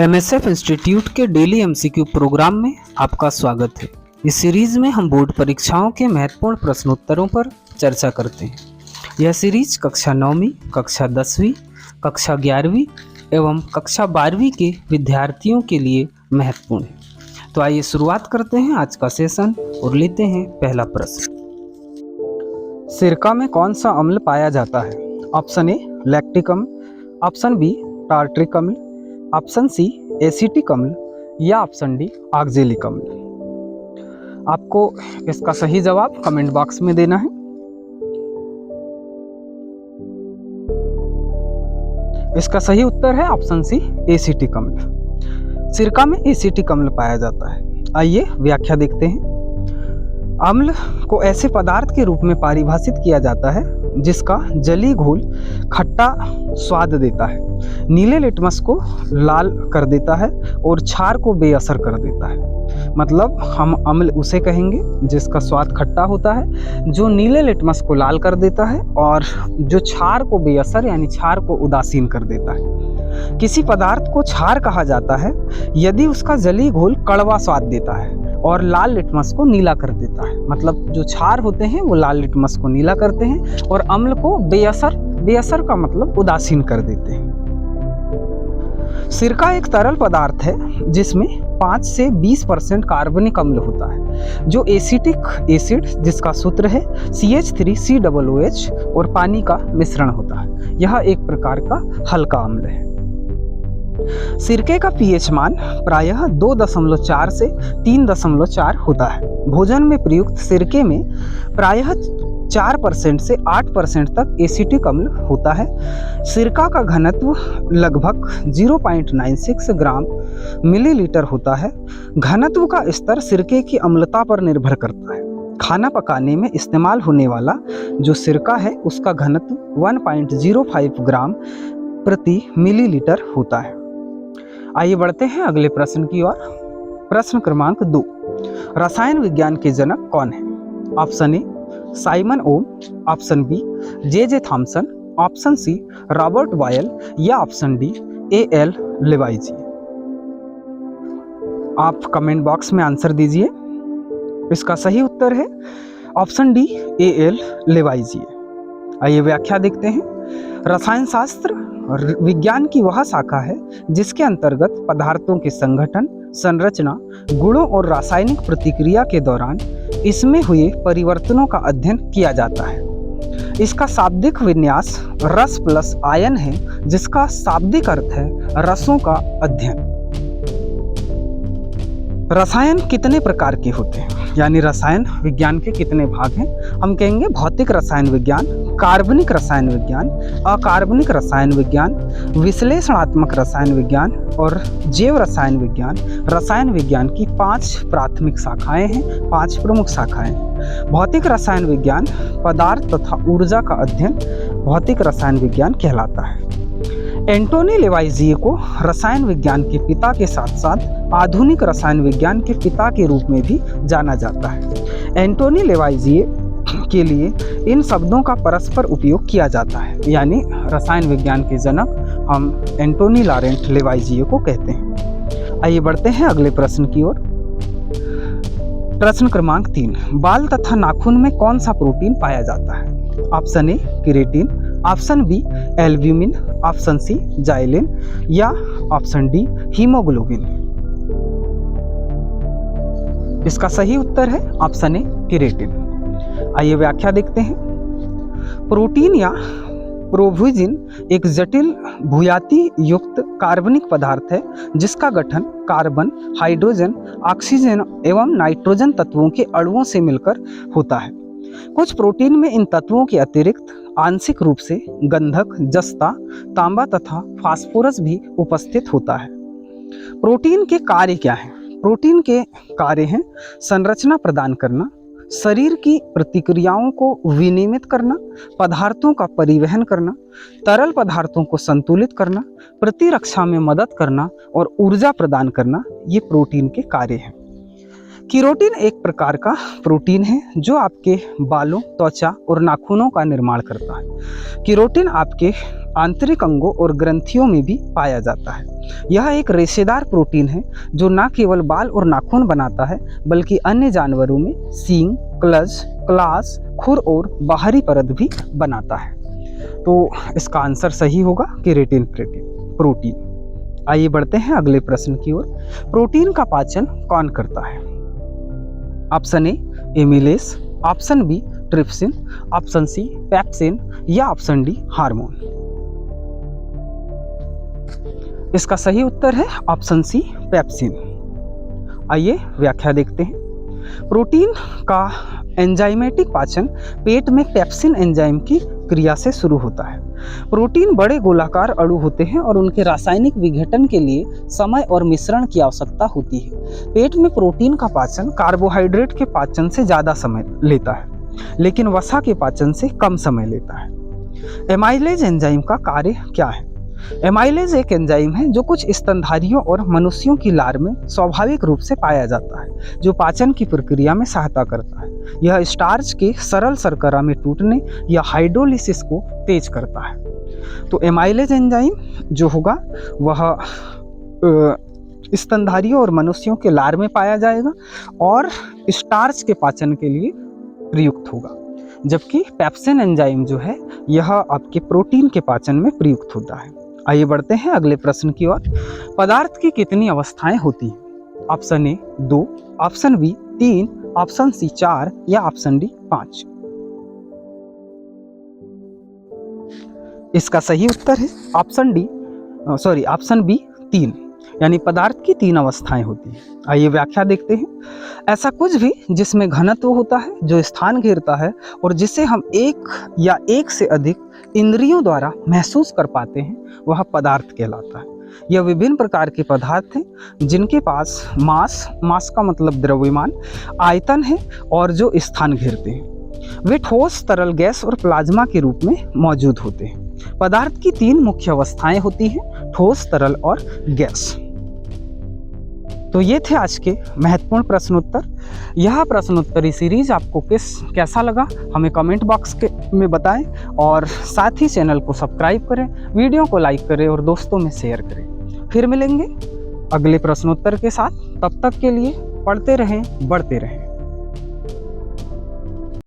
MSF institute के daily MCQ programme में आपका स्वागत है। इस सीरीज में हम बोर्ड परीक्षाओं के महत्वपूर्ण प्रश्नोत्तरों पर चर्चा करते हैं। यह सीरीज कक्षा 9वीं, कक्षा 10वीं, कक्षा 11वीं एवं कक्षा 12वीं के विद्यार्थियों के लिए महत्वपूर्ण है। तो आइए शुरुआत करते हैं आज का सेशन और लेते हैं पहला प्रश्न। सिरका में कौन सा अम्ल पाया जाता है? ऑप्शन ए लैक्टिक अम्ल, ऑप्शन बी टार्ट्रिक अम्ल, ऑप्शन सी एसिटिक अम्ल या ऑप्शन डी ऑक्जेलिक अम्ल। आपको इसका सही जवाब कमेंट बॉक्स में देना है। इसका सही उत्तर है ऑप्शन सी एसिटिक अम्ल। सिरका में एसिटिक अम्ल पाया जाता है। आइए व्याख्या देखते हैं। अम्ल को ऐसे पदार्थ के रूप में परिभाषित किया जाता है जिसका जलीय घोल खट्टा स्वाद देता है, नीले लिटमस को लाल कर देता है और क्षार को बेअसर कर देता है। मतलब हम अम्ल उसे कहेंगे जिसका स्वाद खट्टा होता है, जो नीले लिटमस को लाल कर देता है और जो क्षार को बेअसर यानी क्षार को उदासीन कर देता है। किसी पदार्थ को क्षार कहा जाता है यदि उसका जलीय घोल कड़वा स्वाद देता है और लाल लिटमस को नीला कर देता है। मतलब जो क्षार होते हैं वो लाल लिटमस को नीला करते हैं और अम्ल को बेअसर का मतलब उदासीन कर देते हैं। सिरका एक तरल पदार्थ है जिसमें 5 से 20% कार्बनिक अम्ल होता है, जो एसिटिक एसिड जिसका सूत्र है CH3COOH और पानी का मिश्रण होता है। यह एक प्रकार का हल्का अम्ल है। सिरके का पीएच मान प्रायः 2.4 से 3.4 होता है। भोजन में प्रयुक्त सिरके में प्रायः 4% से 8% तक एसिटिक अम्ल होता है। सिरका का घनत्व लगभग 0.96 ग्राम मिलीलीटर होता है। घनत्व का स्तर सिरके की अम्लता पर निर्भर करता है। खाना पकाने में इस्तेमाल होने वाला जो सिरका है उसका घनत्व 1.05 ग्राम प्रति मिलीलीटर होता है। आइए बढ़ते हैं अगले प्रश्न की ओर। प्रश्न क्रमांक 2, रसायन विज्ञान के जनक कौन है? Option A Simon Ohm, option B J Thomson, option C Robert Boyle या ऑप्शन डी AL लेवाइजिए। आप कमेंट बॉक्स में आंसर दीजिए। इसका सही उत्तर है ऑप्शन डी AL लेवाइजिए। आइए व्याख्या देखते हैं। रसायन शास्त्र विज्ञान की वह शाखा है जिसके अंतर्गत पदार्थों के संगठन, संरचना, गुणों और रासायनिक प्रतिक्रिया के दौरान इसमें हुए परिवर्तनों का अध्ययन किया जाता है। इसका शाब्दिक विन्यास रस प्लस आयन है, जिसका शाब्दिक अर्थ है रसों का अध्ययन। रसायन कितने प्रकार के होते हैं, यानी रसायन विज्ञान के कितने भाग हैं? हम कहेंगे भौतिक रसायन विज्ञान, कार्बनिक रसायन विज्ञान, अकार्बनिक रसायन विज्ञान, विश्लेषणात्मक रसायन विज्ञान और जैव रसायन विज्ञान। रसायन विज्ञान की 5 प्राथमिक शाखाएं हैं, 5 प्रमुख शाखाएं हैं। भौतिक रसायन विज्ञान पदार्थ तथा ऊर्जा का अध्ययन भौतिक रसायन विज्ञान कहलाता है। एंटोनी लेवाइजिए को रसायन विज्ञान के पिता के साथ साथ आधुनिक रसायन विज्ञान के पिता के रूप में भी जाना जाता है। एंटोनी लेवाइजिए के लिए इन शब्दों का परस्पर उपयोग किया जाता है, यानी रसायन विज्ञान के जनक हम एंटोनी लॉरेंट लेवाइजिए को कहते हैं। आइए बढ़ते हैं अगले प्रश्न की ओर। प्रश्न क्रमांक 3, बाल तथा नाखून में कौन सा प्रोटीन पाया जाता है? Option A keratin, option B albumin, option C xylene या ऑप्शन डी हीमोग्लोबिन। इसका सही उत्तर है ऑप्शन ए केरेटिन। आइए व्याख्या देखते हैं। प्रोटीन या प्रोभूजिन एक जटिल भूयाती युक्त कार्बनिक पदार्थ है जिसका गठन कार्बन, हाइड्रोजन, ऑक्सीजन एवं नाइट्रोजन तत्वों के अणुओं से मिलकर होता है। कुछ प्रोटीन में इन तत्वों के अतिरिक्त आंशिक रूप से गंधक, जस्ता, तांबा तथा फास्फोरस भी उपस्थित होता है। प्रोटीन के कार्य क्या हैं? प्रोटीन के कार्य हैं संरचना प्रदान करना, शरीर की प्रतिक्रियाओं को विनियमित करना, पदार्थों का परिवहन करना, तरल पदार्थों को संतुलित करना, प्रतिरक्षा में मदद करना और ऊर्जा प्रदान करना। ये प्रोटीन के कार्य हैं। केरोटिन एक प्रकार का प्रोटीन है जो आपके बालों, त्वचा और नाखूनों का निर्माण करता है। केरोटिन आपके आंतरिक अंगों और ग्रंथियों में भी पाया जाता है। यह एक रेशेदार प्रोटीन है जो न केवल बाल और नाखून बनाता है बल्कि अन्य जानवरों में सींग, क्लच, क्लास, खुर और बाहरी परत भी बनाता है। तो इसका आंसर सही होगा केराटिन प्रोटीन। आइए बढ़ते हैं अगले प्रश्न की ओर। प्रोटीन का पाचन कौन करता है? Option A amylase, option B trypsin, option C pepsin या ऑप्शन डी हार्मोन। इसका सही उत्तर है ऑप्शन सी पेप्सिन। आइए व्याख्या देखते हैं। प्रोटीन का एंजाइमेटिक पाचन पेट में पेप्सिन एंजाइम की क्रिया से शुरू होता है। प्रोटीन बड़े गोलाकार अणु होते हैं और उनके रासायनिक विघटन के लिए समय और मिश्रण की आवश्यकता होती है। पेट में प्रोटीन का पाचन कार्बोहाइड्रेट के पाचन से ज़्यादा समय लेता है, लेकिन वसा के पाचन से कम समय लेता है। एमाइलेज एंजाइम का कार्य क्या है? एमाइलेज एक एंजाइम है जो कुछ स्तनधारियों और मनुष्यों की लार में स्वाभाविक रूप से पाया जाता है, जो पाचन की प्रक्रिया में सहायता करता है। यह स्टार्च के सरल शर्करा में टूटने या हाइड्रोलिसिस को तेज करता है। तो एमाइलेज एंजाइम जो होगा वह स्तनधारियों और मनुष्यों के लार में पाया जाएगा और स्टार्च के पाचन के लिए प्रयुक्त होगा, जबकि पेप्सिन एंजाइम जो है यह आपके प्रोटीन के पाचन में प्रयुक्त होता है। आइए बढ़ते हैं अगले प्रश्न की ओर। पदार्थ की कितनी अवस्थाएं होती हैं? Option A 2, option B 3, option C 4 या ऑप्शन डी 5। इसका सही उत्तर है ऑप्शन बी 3, यानी पदार्थ की 3 अवस्थाएं होती हैं। आइए व्याख्या देखते हैं। ऐसा कुछ भी जिसमें घनत्व होता है, जो स्थान घेरता है और जिसे हम एक या एक से अधिक इंद्रियों द्वारा महसूस कर पाते हैं, वह पदार्थ कहलाता है। यह विभिन्न प्रकार के पदार्थ हैं जिनके पास मास का मतलब द्रव्यमान, आयतन है और जो स्थान घेरते हैं। वे ठोस, तरल, गैस और प्लाज्मा के रूप में मौजूद होते हैं। पदार्थ की 3 मुख्य अवस्थाएं होती हैं, ठोस, तरल और गैस। तो ये थे आज के महत्वपूर्ण प्रश्नोत्तर। यह प्रश्नोत्तरी सीरीज आपको कैसा लगा हमें कमेंट बॉक्स में बताएं और साथ ही चैनल को सब्सक्राइब करें, वीडियो को लाइक करें और दोस्तों में शेयर करें। फिर मिलेंगे अगले प्रश्नोत्तर के साथ। तब तक के लिए पढ़ते रहें, बढ़ते रहें।